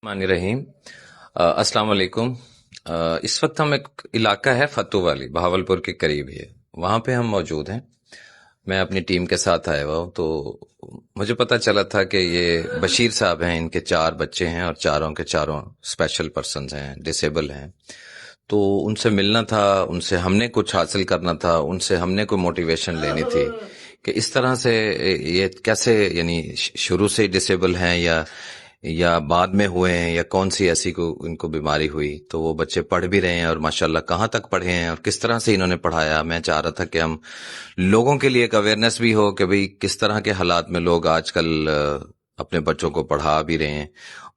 الرحمن الرحیم۔ السلام علیکم۔ اس وقت ہم ایک علاقہ ہے فتو والی، بہاولپور کے قریب ہی ہے، وہاں پہ ہم موجود ہیں۔ میں اپنی ٹیم کے ساتھ آیا ہوا ہوں، تو مجھے پتا چلا تھا کہ یہ بشیر صاحب ہیں، ان کے 4 بچے ہیں اور چاروں کے چاروں اسپیشل پرسنز ہیں، ڈسیبل ہیں۔ تو ان سے ملنا تھا، ان سے ہم نے کچھ حاصل کرنا تھا، ان سے ہم نے کوئی موٹیویشن لینی تھی کہ اس طرح سے یہ کیسے، یعنی شروع سے ہی ڈسیبل ہیں یا بعد میں ہوئے ہیں، یا کون سی ایسی ان کو بیماری ہوئی۔ تو وہ بچے پڑھ بھی رہے ہیں اور ماشاءاللہ کہاں تک پڑھے ہیں اور کس طرح سے انہوں نے پڑھایا۔ میں چاہ رہا تھا کہ ہم لوگوں کے لیے ایک اویئرنیس بھی ہو کہ بھئی کس طرح کے حالات میں لوگ آج کل اپنے بچوں کو پڑھا بھی رہے ہیں،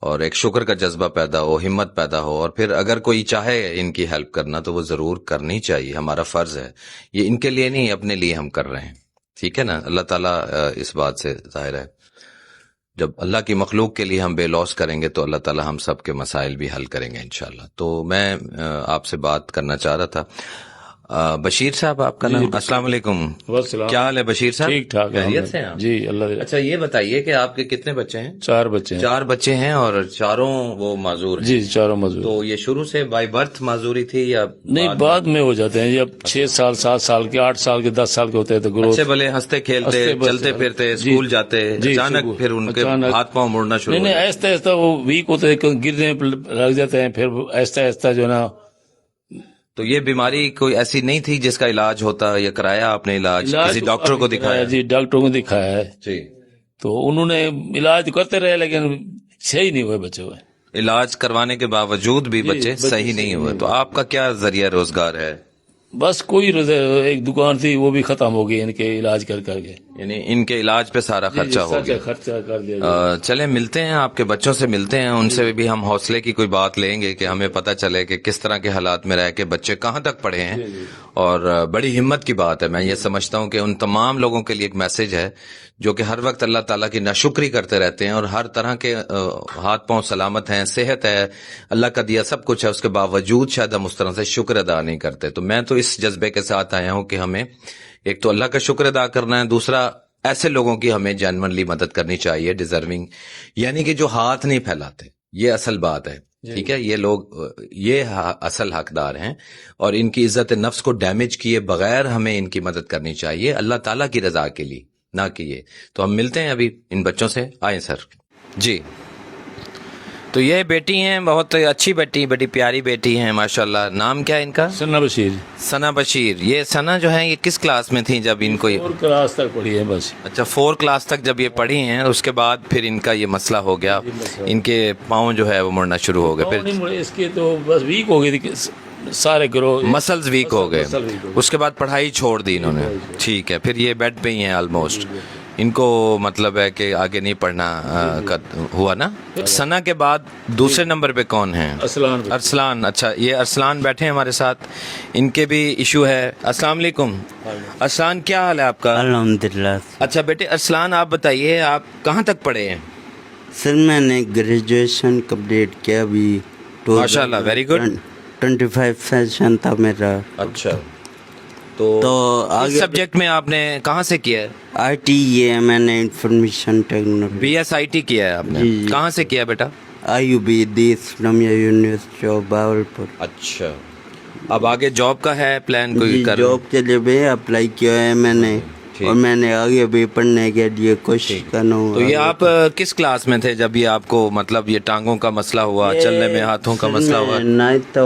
اور ایک شکر کا جذبہ پیدا ہو، ہمت پیدا ہو، اور پھر اگر کوئی چاہے ان کی ہیلپ کرنا تو وہ ضرور کرنی چاہیے، ہمارا فرض ہے۔ یہ ان کے لیے نہیں، اپنے لیے ہم کر رہے ہیں، ٹھیک ہے نا۔ اللہ تعالیٰ اس بات سے ظاہر ہے، جب اللہ کی مخلوق کے لیے ہم بے لوث کریں گے تو اللہ تعالیٰ ہم سب کے مسائل بھی حل کریں گے انشاءاللہ۔ تو میں آپ سے بات کرنا چاہ رہا تھا۔ بشیر صاحب آپ کا نام؟ السلام علیکم۔ کیا حال ہے بشیر صاحب؟ ٹھیک ٹھاک، خیریت سے ہیں آپ؟ جی اللہ۔ اچھا یہ بتائیے کہ آپ کے کتنے بچے ہیں؟ 4 بچے ہیں۔ 4 بچے ہیں اور چاروں وہ معذور ہیں؟ جی چاروں معذور۔ تو یہ شروع سے بائی برتھ معذوری تھی یا نہیں، بعد میں ہو جاتے ہیں، جب 6 سال 7 سال کے 8 سال کے 10 سال کے ہوتے ہیں تو گروتھ اچھے بھلے ہنستے کھیلتے چلتے پھرتے اسکول جاتے، اچانک پھر ان کے ہاتھ پاؤں مڑنا شروع؟ نہیں، آہستہ آہستہ وہ ویک ہوتے ہیں، گرنے لگ جاتے ہیں، پھر آہستہ آہستہ جو ہے نا۔ تو یہ بیماری کوئی ایسی نہیں تھی جس کا علاج ہوتا، یا کرایا آپ نے علاج؟ کسی ڈاکٹر کو دکھایا؟ جی ڈاکٹروں کو دکھایا ہے جی۔ تو انہوں نے علاج کرتے رہے لیکن صحیح نہیں ہوئے بچے ہوئے۔ علاج کروانے کے باوجود بھی بچے صحیح نہیں ہوئے۔ تو آپ کا کیا ذریعہ روزگار ہے؟ بس کوئی ایک دکان تھی، وہ بھی ختم ہو گئی ان کے علاج کر کے، یعنی ان کے علاج پہ سارا خرچہ ہو گیا؟ خرچہ کر دیا۔ چلیں ملتے ہیں، آپ کے بچوں سے ملتے ہیں، ان سے بھی ہم حوصلے کی کوئی بات لیں گے کہ ہمیں پتہ چلے کہ کس طرح کے حالات میں رہ کے بچے کہاں تک پڑھے ہیں۔ اور بڑی ہمت کی بات ہے، میں یہ سمجھتا ہوں کہ ان تمام لوگوں کے لیے ایک میسج ہے جو کہ ہر وقت اللہ تعالیٰ کی ناشکری کرتے رہتے ہیں، اور ہر طرح کے ہاتھ پاؤں سلامت ہیں، صحت ہے، اللہ کا دیا سب کچھ ہے، اس کے باوجود شاید ہم اس طرح سے شکر ادا نہیں کرتے۔ تو میں تو اس جذبے کے ساتھ آیا ہوں کہ ہمیں ایک تو اللہ کا شکر ادا کرنا ہے، دوسرا ایسے لوگوں کی ہمیں جینوئنلی مدد کرنی چاہیے، ڈیزرونگ، یعنی کہ جو ہاتھ نہیں پھیلاتے، یہ اصل بات ہے، ٹھیک ہے۔ یہ لوگ یہ اصل حقدار ہیں، اور ان کی عزت نفس کو ڈیمیج کیے بغیر ہمیں ان کی مدد کرنی چاہیے، اللہ تعالیٰ کی رضا کے لیے، نہ کیے۔ تو ہم ملتے ہیں ابھی ان بچوں سے، آئیں سر۔ جی، تو یہ بیٹی ہیں، بہت اچھی بیٹی، بڑی پیاری بیٹی ہیں ماشاءاللہ۔ نام کیا ہے ان کا؟ ثنا بشیر۔ ثنا بشیر۔ یہ ثنا جو ہے یہ کس کلاس میں تھی جب ان کو؟ 4 کلاس تک پڑھی ہے بس۔ اچھا 4 کلاس تک جب یہ پڑھی ہیں، اس کے بعد پھر ان کا یہ مسئلہ ہو گیا، ان کے پاؤں جو ہے وہ مڑنا شروع ہو گئے، پھر اس کے تو بس ویک ہو گئی تھی، سارے گروہ مسلز ویک ہو گئے، اس کے بعد پڑھائی چھوڑ دی انہوں نے، ٹھیک ہے۔ پھر یہ بیڈ پہ ہی ہیں آلموسٹ، ان کو مطلب ہے کہ آگے نہیں پڑھنا ہوا نا۔ ثنا کے بعد دوسرے نمبر پہ کون ہیں؟ ارسلان۔ اچھا یہ ارسلان بیٹھے ہیں ہمارے ساتھ، ان کے بھی ایشو ہے۔ السلام علیکم ارسلان، کیا حال ہے آپ کا؟ الحمدللہ۔ اچھا بیٹے ارسلان، آپ بتائیے آپ کہاں تک پڑھے ہیں؟ سر میں نے گریجویشن کمپلیٹ کیا ابھی، ماشاءاللہ، ویری گڈ۔ 25 سیشن تھا میرا۔ اچھا، تو اس سبجیکٹ میں آپ نے کہاں سے کیا ہے؟ ITE ہے، میں نے انفارمیشن ٹیکنالوجی۔ BSIT کیا ہے آپ نے؟ کہاں سے کیا بیٹا؟ IUB the Islamia university of Bahawalpur. اچھا، اب آگے جاب کا ہے پلان کوئی کر؟ جاب کے لیے بھی اپلائی کیا ہے میں نے، اور میں نے آگے بھی پڑھنے کے لیے کوشش کرنا ہوں۔ تو یہ آپ کس کلاس میں تھے جب یہ آپ کو مطلب یہ ٹانگوں کا مسئلہ ہوا، چلنے میں ہاتھوں کا مسئلہ ہوا،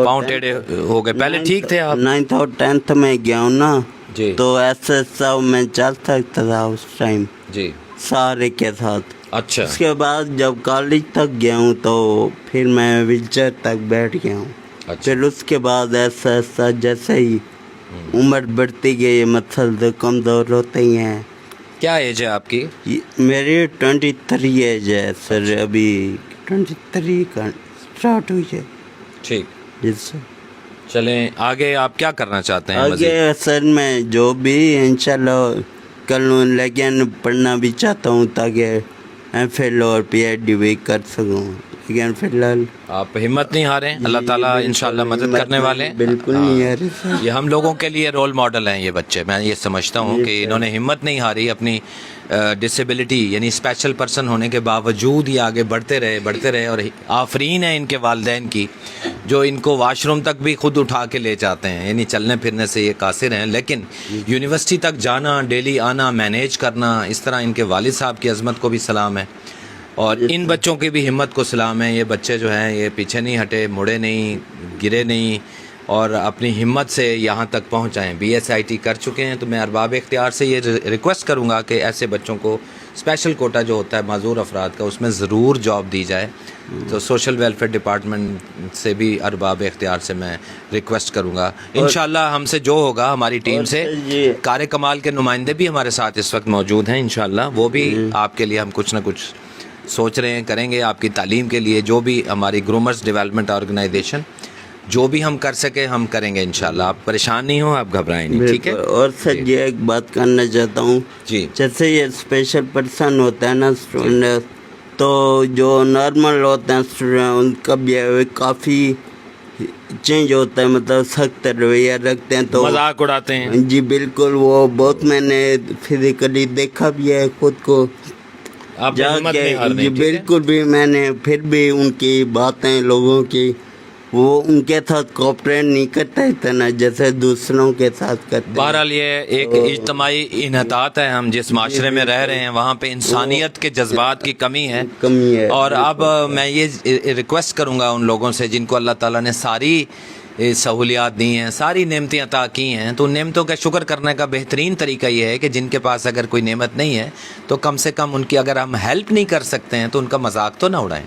پاؤں ٹیڑھے ہو گئے؟ پہلے ٹھیک تھے آپ؟ 9th اور 10th میں گیا ہوں نا، جی، تو ایسا سب میں چل سکتا تھا اس ٹائم، جی، سارے کے ساتھ۔ اچھا، اس کے بعد جب کالج تک گیا ہوں تو پھر میں ویل چیئر تک بیٹھ گیا ہوں۔ پھر اس کے بعد ایسا ایسا جیسے ہی عمر بڑھتی گئی، مسل کمزور ہوتے ہی ہیں۔ کیا ایج ہے آپ کی؟ میری 23 ایج ہے سر، ابھی 23 کا اسٹارٹ ہوئی ہے۔ ٹھیک، جی سر۔ چلیں آگے آپ کیا کرنا چاہتے ہیں مزید؟ آگے سر میں جو بھی انشاءاللہ کر لوں، لیکن پڑھنا بھی چاہتا ہوں تاکہ एम फिल और PhD भी कर सकूँ, लेकिन फिलहाल आप हिम्मत नहीं हारें, अल्लाह ताला इंशाल्लाह मदद करने वाले हैं। बिल्कुल नहीं है सर। ये हम लोगों के लिए रोल मॉडल हैं ये बच्चे, मैं ये समझता हूँ कि इन्होंने हिम्मत नहीं हारी, अपनी डिसेबिलिटी यानी स्पेशल पर्सन होने के बावजूद ही आगे बढ़ते रहे और आफरीन है इनके वालिदैन की जो इनको वाशरूम तक भी खुद उठा के ले जाते हैं, यानी चलने फिरने से ये कासिर हैं, लेकिन यूनिवर्सिटी तक जाना, डेली आना, मैनेज करना, इस तरह इनके वालिद साहब की अज़मत को भी सलाम है और इन बच्चों की भी हिम्मत को सलाम है। ये बच्चे जो हैं ये पीछे नहीं हटे, मुड़े नहीं, गिरे नहीं और अपनी हिम्मत से यहाँ तक पहुँचाएँ। BSIT कर चुके हैं, तो मैं अरबाब इख्तियार से ये रिक्वेस्ट करूँगा कि ऐसे बच्चों को स्पेशल कोटा जो होता है माजूर अफराद का, उसमें ज़रूर जॉब दी जाए। तो सोशल वेलफेयर डिपार्टमेंट से भी अरबाब इख्तियार से मैं रिक्वेस्ट करूँगा, इंशाल्लाह हमसे जो होगा हमारी टीम से कार कमाल के नुमाइंदे भी हमारे साथ इस वक्त मौजूद हैं, इंशाल्लाह वो भी आपके लिए हम कुछ ना कुछ सोच रहे हैं, करेंगे आपकी तालीम के लिए। जो भी हमारी ग्रूमर्स डेवलपमेंट ऑर्गेनाइजेशन जो भी हम कर सके हम करेंगे इंशाल्लाह। आप परेशान नहीं हो, आप घबराएं नहीं, ठीक है। और सर ये एक बात करना चाहता हूँ जी, जैसे ये स्पेशल पर्सन होता है ना स्टूडेंट, तो जो नॉर्मल होते हैं स्टूडेंट उनका बिहेवियर काफ़ी चेंज होता है, मतलब सख्त रवैया रखते हैं, तो मजाक उड़ाते हैं। जी बिल्कुल, वो बहुत मैंने फिजिकली देखा भी है खुद को आप हिम्मत नहीं हारनी, जी ठीक है? बिल्कुल भी मैंने फिर भी उनकी बातें लोगों की वो उनके साथ कोऑपरेट नहीं करता इतना जैसे दूसरों के साथ करते हैं। बहरहाल ये एक इज्तमाई इन्हतात है, हम जिस माशरे में रह रहे हैं वहाँ पे इंसानियत के जज्बात की कमी है। और अब मैं ये रिक्वेस्ट करूँगा उन लोगों से जिनको अल्लाह ताला ने सारी सहूलियात दी हैं, सारी नेमतें अता की हैं, तो नेमतों का शुक्र करने का बेहतरीन तरीका ये है कि जिनके पास अगर कोई नेमत नहीं है तो कम से कम उनकी अगर हम हेल्प नहीं कर सकते हैं तो उनका मजाक तो ना उड़ाएं,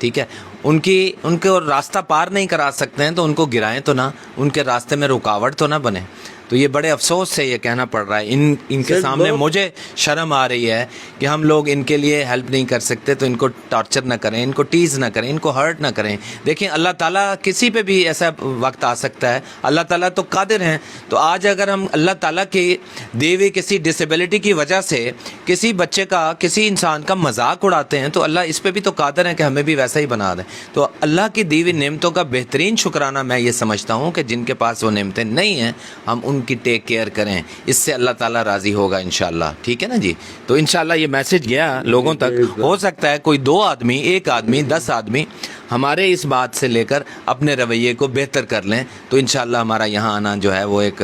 ठीक है। उनको रास्ता पार नहीं करा सकते हैं तो उनको गिराएं तो ना, उनके रास्ते में रुकावट तो ना बने। तो ये बड़े अफसोस से ये कहना पड़ रहा है, इनके सामने मुझे शर्म आ रही है कि हम लोग इनके लिए हेल्प नहीं कर सकते, तो इनको टॉर्चर ना करें, इनको टीज़ ना करें, इनको हर्ट ना करें। देखिए अल्लाह ताला किसी पे भी ऐसा वक्त आ सकता है, अल्लाह ताला तो कादिर हैं। तो आज अगर हम अल्लाह ताला की दी हुई किसी डिसेबिलिटी की वजह से किसी बच्चे का, किसी इंसान का मजाक उड़ाते हैं तो अल्लाह इस पे भी तो कादिर है कि हमें भी वैसा ही बना दें। तो अल्लाह की दी हुई नेमतों का बेहतरीन शुक्राना मैं ये समझता हूँ कि जिनके पास वो नेमतें नहीं हैं हम उनकी टेक केयर करें, इससे अल्लाह ताला राज़ी होगा इंशाल्लाह, ठीक है ना जी। तो इंशाल्लाह ये मैसेज गया लोगों तक, हो सकता है कोई 2 आदमी, 1 आदमी, 10 आदमी हमारे इस बात से लेकर अपने रवैये को बेहतर कर लें, तो इंशाल्लाह हमारा यहाँ आना जो है वो एक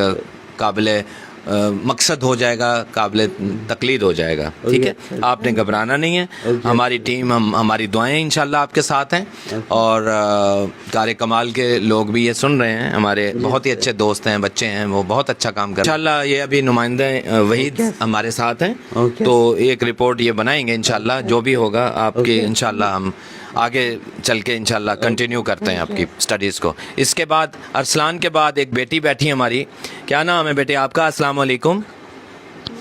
काबिल मकसद हो जाएगा, काबिल तकलीद हो जाएगा, ठीक है। आपने घबराना नहीं है, हमारी टीम, हमारी दुआएं इंशाल्लाह आपके साथ हैं और कार कमाल के लोग भी ये सुन रहे हैं, हमारे बहुत ही अच्छे दोस्त हैं, बच्चे हैं, वो बहुत अच्छा काम कर रहे हैं इंशाल्लाह। ये अभी नुमाइंदे वहीद हमारे साथ हैं, तो एक रिपोर्ट ये बनाएंगे इंशाल्लाह, जो भी होगा आपके इंशाल्लाह हम आगे चल के इंशाल्लाह कंटिन्यू करते हैं आपकी स्टडीज़ को। इसके बाद अरसलान के बाद एक बेटी बैठी है हमारी, क्या नाम है बेटे आपका? अस्सलाम वालेकुम।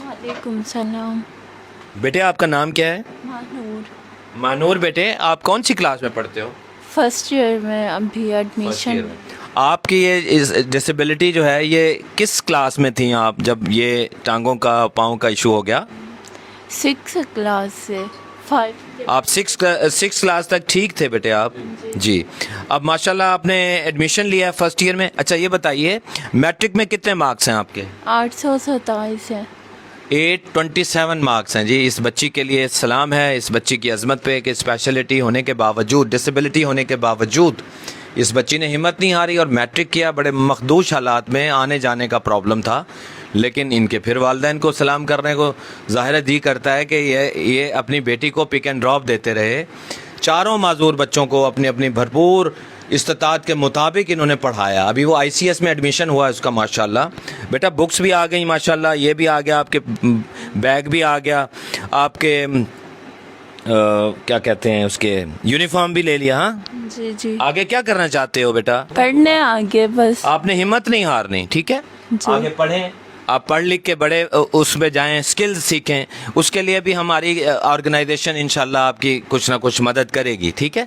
वालेकुम सलाम। बेटे आपका नाम क्या है? मानूर। मानूर बेटे, आप कौन सी क्लास में पढ़ते हो? फर्स्ट ईयर में अभी एडमिशन। आपकी ये डिसेबिलिटी जो है ये किस क्लास में थी आप जब ये टांगों का, पाँव का इशू हो गया? 6 क्लास से 5। आप 6 क्लास तक ठीक थे बेटे आप जी। अब माशाल्लाह आपने एडमिशन लिया है फर्स्ट ईयर में। अच्छा ये बताइए मैट्रिक में कितने मार्क्स हैं आपके? 827 है। 827 मार्क्स हैं जी। इस बच्ची के लिए सलाम है, इस बच्ची की अजमत पे कि स्पेशलिटी होने के बावजूद, डिसेबिलिटी होने के बावजूद इस बच्ची ने हिम्मत नहीं हारी और मैट्रिक किया। बड़े मखदूश हालात में, आने जाने का प्रॉब्लम था, लेकिन इनके फिर वालिदैन को सलाम करने को ज़ाहिर जी करता है कि ये अपनी बेटी को पिक एंड ड्रॉप देते रहे। चारों माजूर बच्चों को अपनी अपनी भरपूर इस्तात के मुताबिक इन्होंने पढ़ाया। अभी वो ICS में एडमिशन हुआ है उसका माशाल्लाह। बेटा बुक्स भी आ गई माशाल्लाह, ये भी आ गया, आपके बैग भी आ गया, आपके क्या कहते हैं उसके यूनिफॉर्म भी ले लिया। हाँ जी जी। आगे क्या करना चाहते हो बेटा? पढ़ने आगे बस। आपने हिम्मत नहीं हारनी, ठीक है। आगे पढ़ें, आप पढ़ लिख के बड़े उसमें जाएं, स्किल्स सीखें। उसके लिए भी हमारी ऑर्गेनाइजेशन इंशाल्लाह आपकी कुछ ना कुछ मदद करेगी, ठीक है।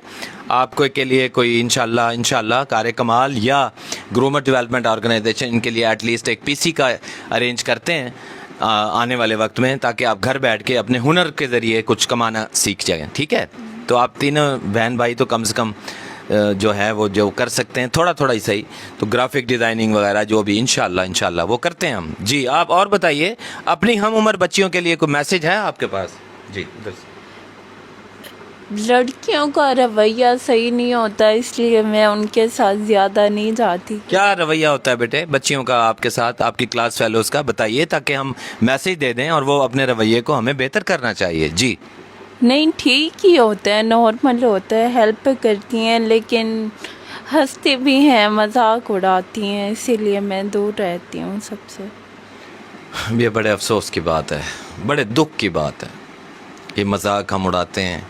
आपको के लिए कोई इंशाल्लाह कार कमाल या ग्रूमर डेवलपमेंट ऑर्गेनाइजेशन इनके लिए एटलीस्ट एक PC का अरेंज करते हैं آنے والے وقت میں، تاکہ آپ گھر بیٹھ کے اپنے ہنر کے ذریعے کچھ کمانا سیکھ جائیں. ٹھیک ہے؟ تو آپ تینوں بہن بھائی تو کم سے کم جو ہے وہ جو کر سکتے ہیں تھوڑا تھوڑا ہی صحیح، تو گرافک ڈیزائننگ وغیرہ جو بھی انشاءاللہ وہ کرتے ہیں ہم. جی آپ اور بتائیے، اپنی ہم عمر بچیوں کے لیے کوئی میسج ہے آپ کے پاس؟ جی ادھر سے. لڑکیوں کا رویہ صحیح نہیں ہوتا، اس لیے میں ان کے ساتھ زیادہ نہیں جاتی. کیا رویہ ہوتا ہے بیٹے بچیوں کا آپ کے ساتھ، آپ کی کلاس فیلوز کا؟ بتائیے تاکہ ہم میسج دے دیں اور وہ اپنے رویے کو ہمیں بہتر کرنا چاہیے. جی نہیں، ٹھیک ہی ہوتا ہے، نارمل ہوتا ہے، ہیلپ کرتی ہیں، لیکن ہنستی بھی ہیں، مذاق اڑاتی ہیں، اسی لیے میں دور رہتی ہوں سب سے. یہ بڑے افسوس کی بات ہے، بڑے دکھ کی بات ہے کہ مذاق ہم اڑاتے ہیں.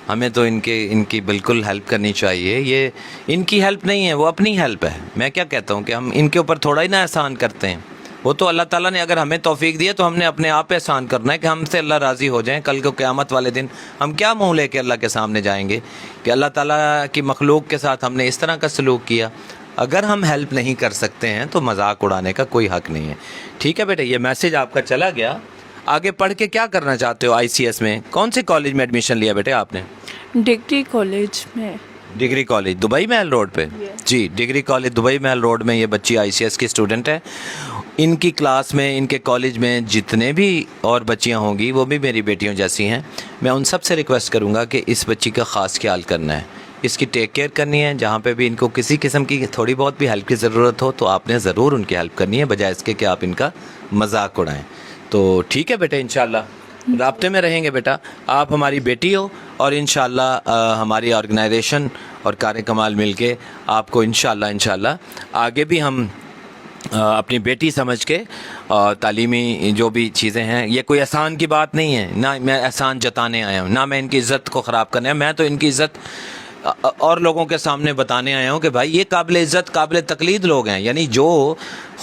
ہمیں تو ان کی بالکل ہیلپ کرنی چاہیے. یہ ان کی ہیلپ نہیں ہے، وہ اپنی ہیلپ ہے. میں کیا کہتا ہوں کہ ہم ان کے اوپر تھوڑا ہی نہ احسان کرتے ہیں. وہ تو اللہ تعالیٰ نے اگر ہمیں توفیق دی ہے تو ہم نے اپنے آپ پہ احسان کرنا ہے کہ ہم سے اللہ راضی ہو جائیں. کل کو قیامت والے دن ہم کیا منہ لے کے اللہ کے سامنے جائیں گے کہ اللہ تعالیٰ کی مخلوق کے ساتھ ہم نے اس طرح کا سلوک کیا. اگر ہم ہیلپ نہیں کر سکتے ہیں تو مذاق اڑانے کا کوئی حق نہیں ہے. ٹھیک ہے بیٹے، یہ میسج آپ کا چلا گیا. آگے پڑھ کے کیا کرنا چاہتے ہو ICS میں؟ کون سے کالج میں ایڈمیشن لیا بیٹے آپ نے؟ ڈگری کالج میں. Degree college Dubai Mahal road پہ؟ جی degree college Dubai Mahal road میں یہ بچی ICS کی اسٹوڈنٹ ہے. ان کی کلاس میں، ان کے کالج میں جتنے بھی اور بچیاں ہوں گی وہ بھی میری بیٹیوں جیسی ہیں. میں ان سب سے ریکویسٹ کروں گا کہ اس بچی کا خاص خیال کرنا ہے، اس کی ٹیک کیئر کرنی ہے. جہاں پہ بھی ان کو کسی قسم کی تھوڑی بہت بھی ہیلپ کی ضرورت ہو تو آپ نے ضرور ان کی ہیلپ کرنی ہے، بجائے اس کے کہ آپ ان کا مذاق اڑائیں. تو ٹھیک ہے بیٹے، انشاءاللہ رابطے میں رہیں گے بیٹا. آپ ہماری بیٹی ہو اور انشاءاللہ ہماری آرگنائزیشن اور کار کمال مل کے آپ کو انشاءاللہ آگے بھی ہم اپنی بیٹی سمجھ کے تعلیمی جو بھی چیزیں ہیں، یہ کوئی احسان کی بات نہیں ہے، نہ میں احسان جتانے آیا ہوں، نہ میں ان کی عزت کو خراب کرنے. میں تو ان کی عزت اور لوگوں کے سامنے بتانے آیا ہوں کہ بھائی یہ قابل عزت قابل تقلید لوگ ہیں. یعنی جو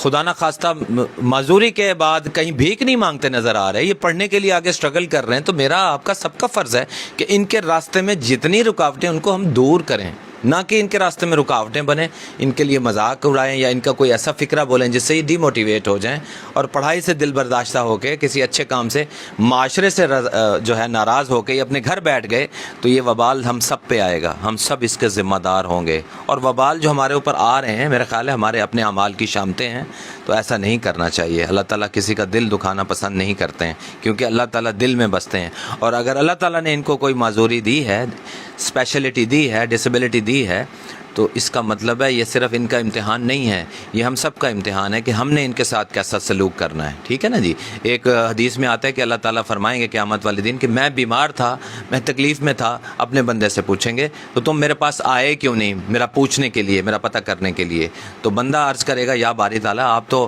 خدا نہ خواستہ معذوری کے بعد کہیں بھیک نہیں مانگتے نظر آ رہے ہیں، یہ پڑھنے کے لیے آگے سٹرگل کر رہے ہیں، تو میرا آپ کا سب کا فرض ہے کہ ان کے راستے میں جتنی رکاوٹیں ان کو ہم دور کریں، نہ کہ ان کے راستے میں رکاوٹیں بنیں، ان کے لیے مذاق اڑائیں یا ان کا کوئی ایسا فکرہ بولیں جس سے یہ ڈی موٹیویٹ ہو جائیں اور پڑھائی سے دل برداشتہ ہو کے کسی اچھے کام سے معاشرے سے جو ہے ناراض ہو کے اپنے گھر بیٹھ گئے تو یہ وبال ہم سب پہ آئے گا، ہم سب اس کے ذمہ دار ہوں گے. اور وبال جو ہمارے اوپر آ رہے ہیں میرا خیال ہے ہمارے اپنے اعمال کی شامتیں ہیں، تو ایسا نہیں کرنا چاہیے. اللہ تعالیٰ کسی کا دل دکھانا پسند نہیں کرتے ہیں کیونکہ اللہ تعالیٰ دل میں بستے ہیں. اور اگر اللہ تعالیٰ نے ان کو کوئی معذوری دی ہے، اسپیشلٹی دی ہے، ڈسیبلٹی دی ہے، تو اس کا مطلب ہے یہ صرف ان کا امتحان نہیں ہے، یہ ہم سب کا امتحان ہے کہ ہم نے ان کے ساتھ کیسا سلوک کرنا ہے. ٹھیک ہے نا جی؟ ایک حدیث میں آتا ہے کہ اللہ تعالیٰ فرمائیں گے قیامت والے دن کہ میں بیمار تھا، میں تکلیف میں تھا. اپنے بندے سے پوچھیں گے تو تم میرے پاس آئے کیوں نہیں، میرا پوچھنے کے لیے، میرا پتہ کرنے کے لیے. تو بندہ عرض کرے گا یا باری تعالیٰ آپ تو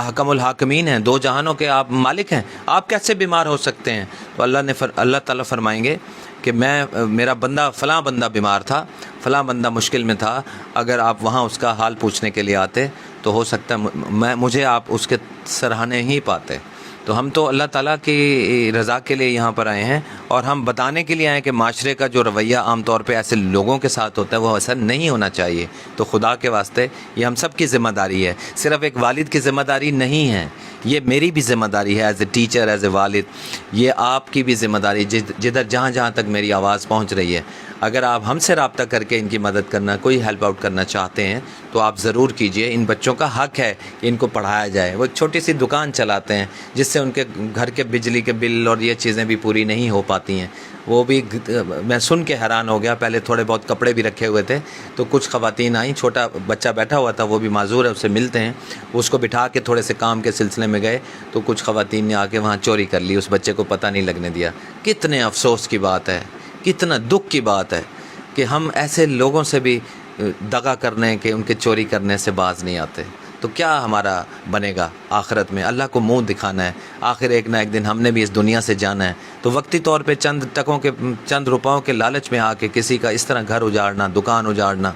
حکم الحاکمین ہیں، دو جہانوں کے آپ مالک ہیں، آپ کیسے بیمار ہو سکتے ہیں؟ تو اللہ تعالیٰ فرمائیں گے کہ میرا بندہ فلاں بندہ بیمار تھا، فلاں بندہ مشکل میں تھا، اگر آپ وہاں اس کا حال پوچھنے کے لیے آتے تو ہو سکتا ہے مجھے آپ اس کے سراہنے ہی پاتے. تو ہم تو اللہ تعالیٰ کی رضا کے لیے یہاں پر آئے ہیں اور ہم بتانے کے لیے آئے ہیں کہ معاشرے کا جو رویہ عام طور پہ ایسے لوگوں کے ساتھ ہوتا ہے وہ ایسا نہیں ہونا چاہیے. تو خدا کے واسطے یہ ہم سب کی ذمہ داری ہے، صرف ایک والد کی ذمہ داری نہیں ہے، یہ میری بھی ذمہ داری ہے as a teacher, as a والد. یہ آپ کی بھی ذمہ داری، جدھر جہاں تک میری آواز پہنچ رہی ہے. اگر آپ ہم سے رابطہ کر کے ان کی مدد کرنا، کوئی ہیلپ آؤٹ کرنا چاہتے ہیں تو آپ ضرور کیجئے. ان بچوں کا حق ہے کہ ان کو پڑھایا جائے. وہ ایک چھوٹی سی دکان چلاتے ہیں جس سے ان کے گھر کے بجلی کے بل اور یہ چیزیں بھی پوری نہیں ہو پاتی ہیں. وہ بھی میں سن کے حیران ہو گیا. پہلے تھوڑے بہت کپڑے بھی رکھے ہوئے تھے تو کچھ خواتین آئیں، چھوٹا بچہ بیٹھا ہوا تھا، وہ بھی معذور ہے، اسے ملتے ہیں، اس کو بٹھا کے تھوڑے سے کام کے سلسلے میں گئے تو کچھ خواتین نے آ کے وہاں چوری کر لی، اس بچے کو پتہ نہیں لگنے دیا. کتنے افسوس کی بات ہے، کتنا دکھ کی بات ہے کہ ہم ایسے لوگوں سے بھی دغا کرنے کے، ان کے چوری کرنے سے باز نہیں آتے. تو کیا ہمارا بنے گا آخرت میں؟ اللہ کو منہ دکھانا ہے. آخر ایک نہ ایک دن ہم نے بھی اس دنیا سے جانا ہے. تو وقتی طور پہ چند روپوں کے لالچ میں آ کے کسی کا اس طرح گھر اجاڑنا، دکان اجاڑنا،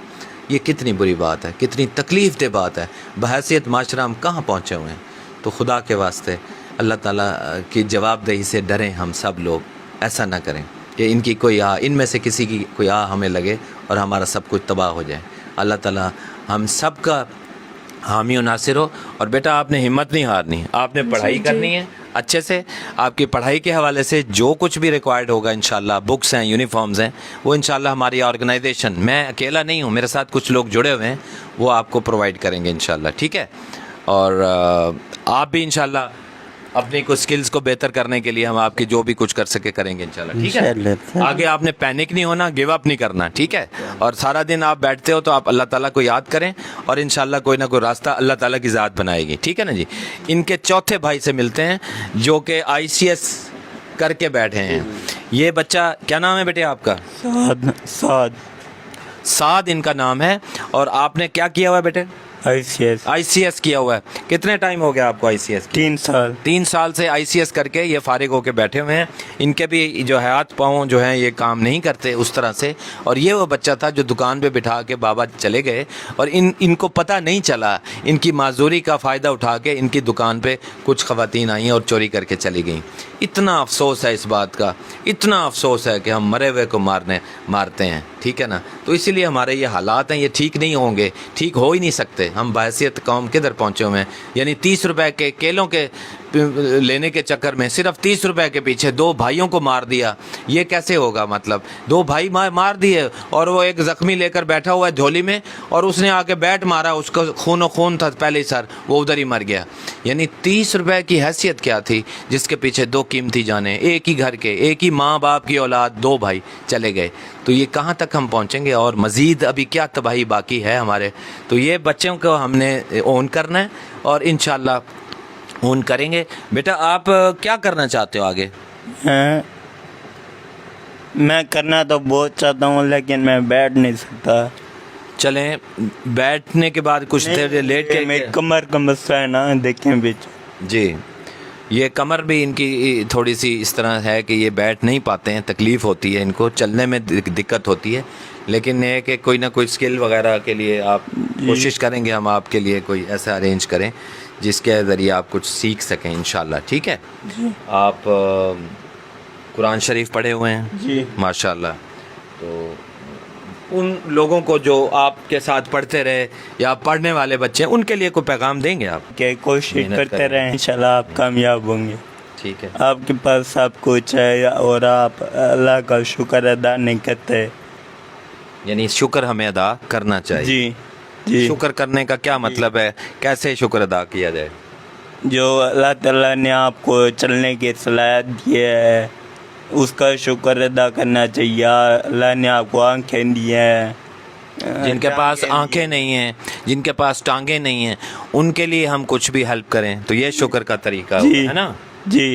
یہ کتنی بری بات ہے، کتنی تکلیف دہ بات ہے. بحیثیت معاشرہ ہم کہاں پہنچے ہوئے ہیں؟ تو خدا کے واسطے اللہ تعالیٰ کی جواب دہی سے ڈریں ہم سب لوگ. ایسا نہ کریں کہ ان کی کوئی ان میں سے کسی کی کوئی ہمیں لگے اور ہمارا سب کچھ تباہ ہو جائے. اللہ تعالیٰ ہم سب کا حامی و ناصر ہو. اور بیٹا آپ نے ہمت نہیں ہارنی، آپ نے پڑھائی کرنی ہے अच्छे से आपकी पढ़ाई के हवाले से जो कुछ भी रिक्वायर्ड होगा इंशाल्लाह, बुक्स हैं, यूनिफॉर्म्स हैं, वो इंशाल्लाह हमारी ऑर्गेनाइजेशन, मैं अकेला नहीं हूँ, मेरे साथ कुछ लोग जुड़े हुए हैं, वो आपको प्रोवाइड करेंगे इंशाल्लाह, ठीक है। और आप भी इंशाल्लाह अपनी कुछ स्किल्स को बेहतर करने के लिए हम आपकी जो भी कुछ कर सके करेंगे इंशाल्लाह, ठीक है। इंशाल्लाह। आगे आपने पैनिक नहीं होना, गिव अप नहीं करना, ठीक है। और सारा दिन आप बैठते हो तो आप अल्लाह ताला को याद करें और इंशाल्लाह कोई ना कोई रास्ता अल्लाह ताला की ज़ात बनाएगी, ठीक है ना जी। इनके चौथे भाई से मिलते हैं जो कि ICS करके बैठे हैं। ये बच्चा, क्या नाम है बेटे आपका? साद इनका नाम है। और आपने क्या किया हुआ है बेटे? ICS किया हुआ है। कितने टाइम हो गया आपको ICS? 3 साल से ICS करके ये फारिग होके बैठे हुए हैं। इनके भी जो है हाथ पाँव जो हैं ये काम नहीं करते उस तरह से। और ये वो बच्चा था जो दुकान पे बिठा के बाबा चले गए और इनको पता नहीं चला, इनकी माजूरी का फ़ायदा उठा के इनकी दुकान पे कुछ ख़वातीन आई और चोरी करके चली गई। इतना अफसोस है इस बात का, इतना अफसोस है कि हम मरे हुए को मारते हैं, ठीक है ना। तो इसीलिए हमारे ये हालात हैं, ये ठीक नहीं होंगे, ठीक हो ही नहीं सकते। हम बहैसियत कौम किधर पहुँचे हुए हैं। यानी 30 रुपए के केलों के लेने के चक्कर में सिर्फ 30 रुपए के पीछे 2 भाइयों को मार दिया। ये कैसे होगा? मतलब 2 भाई मार दिए और वो एक ज़ख्मी लेकर बैठा हुआ है झोली में और उसने आके बैट मारा, उसका खून था पहले ही सर, वो उधर ही मर गया। यानी 30 रुपए की हैसियत क्या थी जिसके पीछे 2 कीमती जाने, एक ही घर के, एक ही माँ बाप की औलाद, 2 भाई चले गए। तो ये कहाँ तक हम पहुँचेंगे और मज़ीद अभी क्या तबाही बाकी है हमारे। तो ये बच्चों को हमने ओन करना है और इंशाल्लाह ओन करेंगे। बेटा आप क्या करना चाहते हो आगे? मैं करना तो बहुत चाहता हूँ लेकिन मैं बैठ नहीं सकता। चलें, बैठने के बाद कुछ देर लेट के, मेरी कमर का मसला है ना, देखें बीच जी, ये कमर भी इनकी थोड़ी सी इस तरह है कि ये बैठ नहीं पाते हैं, तकलीफ़ होती है इनको, चलने में दिक्कत होती है। लेकिन ये कि कोई ना कोई स्किल वगैरह के लिए आप कोशिश करेंगे, हम आपके लिए कोई ऐसा अरेंज करें जिसके ज़रिए आप कुछ सीख सकें इंशाल्लाह, ठीक है। आप कुरान शरीफ पढ़े हुए हैं जी माशाल्लाह। तो उन लोगों को जो आपके साथ पढ़ते रहे या पढ़ने वाले बच्चे हैं उनके लिए कोई पैगाम देंगे आप? के कोशिश मेहनत करते करें। रहें, इंशाल्लाह आप कामयाब होंगे। ठीक है। आपके पास सब कुछ है और आप अल्लाह का शुक्र अदा नहीं करते। यानी शुक्र हमें अदा करना चाहिए। जी जी, शुक्र करने का क्या मतलब है, कैसे शुक्र अदा किया जाए? जो अल्लाह ताला ने आपको चलने की सलाहियत दी है उसका शुक्र अदा करना चाहिए। अल्लाह ने आपको आंखें दी हैं, जिनके पास आंखें नहीं हैं, जिनके पास टांगे नहीं हैं, उनके लिए हम कुछ भी हेल्प करें तो ये शुक्र का तरीका जी है ना। जी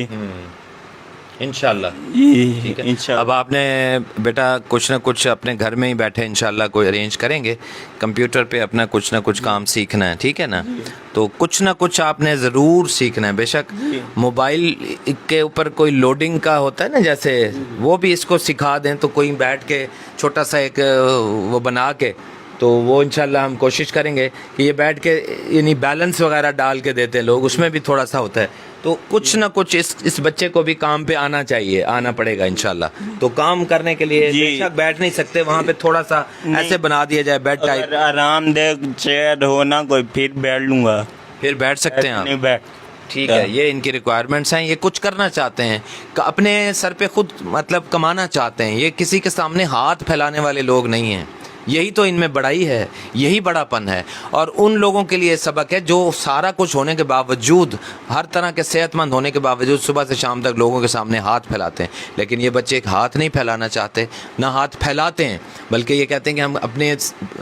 इंशाल्लाह। जी ठीक है। इंशाल्लाह। अब आपने बेटा कुछ ना कुछ अपने घर में ही बैठे इंशाल्लाह कोई अरेंज करेंगे, कंप्यूटर पे अपना कुछ ना कुछ काम सीखना है, ठीक है ना। तो कुछ ना कुछ आपने ज़रूर सीखना है। बेशक मोबाइल के ऊपर कोई लोडिंग का होता है ना, जैसे वो भी इसको सिखा दें तो कोई बैठ के छोटा सा एक वो बना के, तो वो इंशाल्लाह हम कोशिश करेंगे कि ये बैठ के यानी बैलेंस वगैरह डाल के देते हैं लोग, उसमें भी थोड़ा सा होता है। तो कुछ ना कुछ इस बच्चे को भी काम पे आना चाहिए, आना पड़ेगा इंशाल्लाह। तो काम करने के लिए बेशक बैठ नहीं सकते, वहाँ पे थोड़ा सा ऐसे बना दिया जाए बेड टाइप, अगर आरामदेह चेयर हो ना कोई फिर बैठ लूँगा, फिर बैठ सकते हैं नहीं आप। बैठ। ठीक है, ये इनकी रिक्वायरमेंट्स हैं। ये कुछ करना चाहते हैं, अपने सर पे खुद मतलब कमाना चाहते हैं। ये किसी के सामने हाथ फैलाने वाले लोग नहीं हैं। यही तो इनमें बड़ाई है, यही बड़ापन है। और उन लोगों के लिए सबक है जो सारा कुछ होने के बावजूद, हर तरह के सेहतमंद होने के बावजूद सुबह से शाम तक लोगों के सामने हाथ फैलाते हैं। लेकिन ये बच्चे एक हाथ नहीं फैलाना चाहते, ना हाथ फैलाते हैं, बल्कि ये कहते हैं कि हम अपने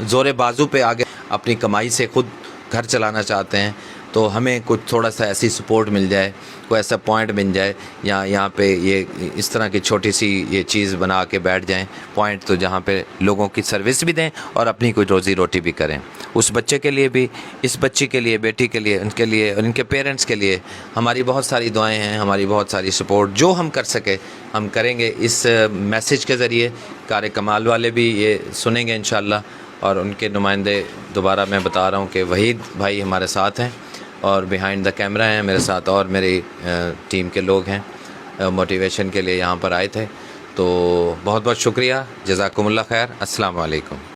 ज़ोरे बाजू पे आगे अपनी कमाई से खुद घर चलाना चाहते हैं। तो हमें कुछ थोड़ा सा ऐसी सपोर्ट मिल जाए, कोई ऐसा पॉइंट मिल जाए या यहाँ पे ये इस तरह की छोटी सी ये चीज़ बना के बैठ जाएं पॉइंट, तो जहाँ पे लोगों की सर्विस भी दें और अपनी कोई रोज़ी रोटी भी करें। उस बच्चे के लिए भी, इस बच्ची के लिए, बेटी के लिए, उनके लिए और इनके पेरेंट्स के लिए हमारी बहुत सारी दुआएं हैं, हमारी बहुत सारी सपोर्ट जो हम कर सके हम करेंगे। इस मैसेज के ज़रिए कार कमाल वाले भी ये सुनेंगे इंशाल्लाह, और उनके नुमाइंदे दोबारा मैं बता रहा हूँ कि वहीद भाई हमारे साथ हैं और बिहाइंड द कैमरा हैं मेरे साथ, और मेरी टीम के लोग हैं मोटिवेशन के लिए यहाँ पर आए थे। तो बहुत बहुत शुक्रिया, जज़ाकुमुल्लाह खैर, अस्सलाम वालेकुम।